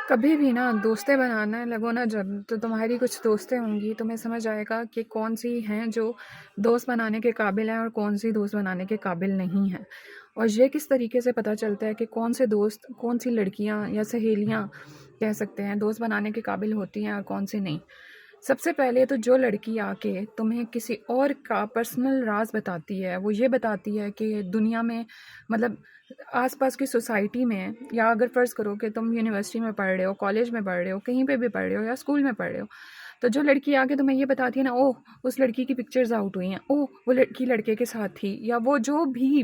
कभी भी ना दोस्तें बनाने लगो ना जब, तो तुम्हारी कुछ दोस्तें होंगी, तुम्हें समझ आएगा कि कौन सी हैं जो दोस्त बनाने के काबिल हैं और कौन सी दोस्त बनाने के काबिल नहीं हैं। और ये किस तरीके से पता चलता है कि कौन से दोस्त, कौन सी लड़कियां या सहेलियां कह सकते हैं दोस्त बनाने के काबिल होती हैं और कौन सी नहीं। सबसे पहले तो जो लड़की आके तुम्हें किसी और का पर्सनल राज बताती है, वो ये बताती है कि दुनिया में, मतलब आसपास की सोसाइटी में, या अगर फ़र्ज़ करो कि तुम यूनिवर्सिटी में पढ़ रहे हो, कॉलेज में पढ़ रहे हो, कहीं पे भी पढ़ रहे हो या स्कूल में पढ़ रहे हो, तो जो लड़की आके तुम्हें ये बताती है ना, ओह उस लड़की की पिक्चर्स आउट हुई हैं, ओह वो लड़की लड़के के साथ थी, या वो जो भी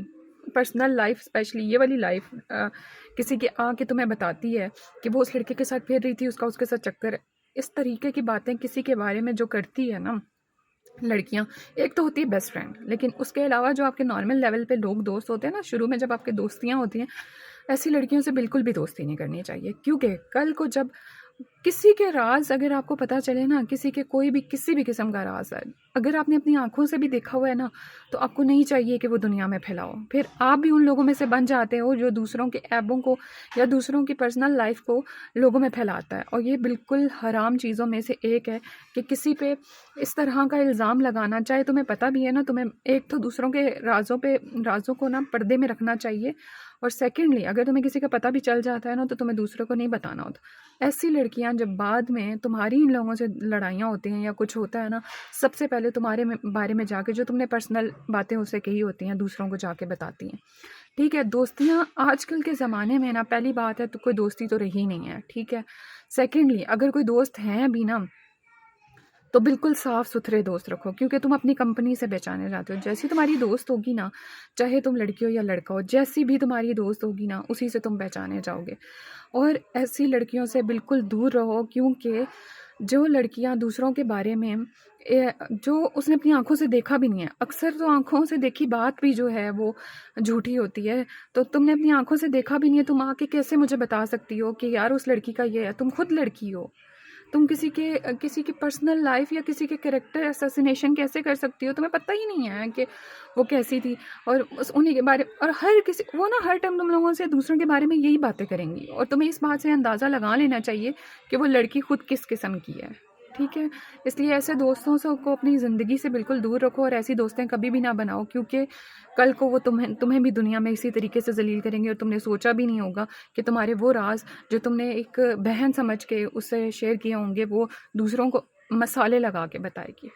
पर्सनल लाइफ, स्पेशली ये वाली लाइफ किसी की आके तुम्हें बताती है कि वो उस लड़के के साथ फिर रही थी, उसका उसके साथ चक्कर है। इस तरीके की बातें किसी के बारे में जो करती है ना लड़कियां, एक तो होती है बेस्ट फ्रेंड, लेकिन उसके अलावा जो आपके नॉर्मल लेवल पे लोग दोस्त होते हैं ना, शुरू में जब आपकी दोस्तियां होती हैं, ऐसी लड़कियों से बिल्कुल भी दोस्ती नहीं करनी चाहिए। क्योंकि कल को जब किसी के राज अगर आपको पता चले ना, किसी के कोई भी किसी भी किस्म का राज है, अगर आपने अपनी आंखों से भी देखा हुआ है ना, तो आपको नहीं चाहिए कि वो दुनिया में फैलाओ। फिर आप भी उन लोगों में से बन जाते हो जो दूसरों के ऐबों को या दूसरों की पर्सनल लाइफ को लोगों में फैलाता है। और ये बिल्कुल हराम चीज़ों में से एक है कि किसी पे इस तरह का इल्ज़ाम लगाना, चाहे तुम्हें पता भी है ना, तुम्हें एक तो दूसरों के राज़ों को ना पर्दे में रखना चाहिए, और सेकेंडली अगर तुम्हें किसी का पता भी चल जाता है ना, तो तुम्हें दूसरों को नहीं बताना होता। ऐसी लड़कियां जब बाद में तुम्हारी इन लोगों से लड़ाइयाँ होती हैं या कुछ होता है ना, सबसे पहले तुम्हारे बारे में जाके जो तुमने पर्सनल बातें उससे कही होती हैं, दूसरों को जाके बताती हैं। ठीक है, दोस्तियाँ आजकल के ज़माने में ना, पहली बात है तो कोई दोस्ती तो रही नहीं है, ठीक है। सेकेंडली अगर कोई दोस्त हैं भी ना, तो बिल्कुल साफ सुथरे दोस्त रखो, क्योंकि तुम अपनी कंपनी से पहचाने जाते हो। जैसी तुम्हारी दोस्त होगी ना, चाहे तुम लड़की हो या लड़का हो, जैसी भी तुम्हारी दोस्त होगी ना, उसी से तुम पहचाने जाओगे। और ऐसी लड़कियों से बिल्कुल दूर रहो, क्योंकि जो लड़कियां दूसरों के बारे में जो उसने अपनी आंखों से देखा भी नहीं है, अक्सर तो आंखों से देखी बात भी जो है वो झूठी होती है। तो तुमने अपनी आंखों से देखा भी नहीं है, तुम आके कैसे मुझे बता सकती हो कि यार उस लड़की का ये है? तुम खुद लड़की हो, तुम किसी की पर्सनल लाइफ या किसी के कैरेक्टर असैसिनेशन कैसे कर सकती हो? तुम्हें पता ही नहीं है कि वो कैसी थी। और उस उन्हीं के बारे, और हर किसी वो ना हर टाइम तुम लोगों से दूसरों के बारे में यही बातें करेंगी, और तुम्हें इस बात से अंदाज़ा लगा लेना चाहिए कि वो लड़की खुद किस किस्म की है। ठीक है, इसलिए ऐसे दोस्तों से को अपनी ज़िंदगी से बिल्कुल दूर रखो, और ऐसी दोस्तें कभी भी ना बनाओ, क्योंकि कल को वो तुम्हें तुम्हें भी दुनिया में इसी तरीके से जलील करेंगे, और तुमने सोचा भी नहीं होगा कि तुम्हारे वो राज जो तुमने एक बहन समझ के उससे शेयर किए होंगे, वो दूसरों को मसाले लगा के बताएगी।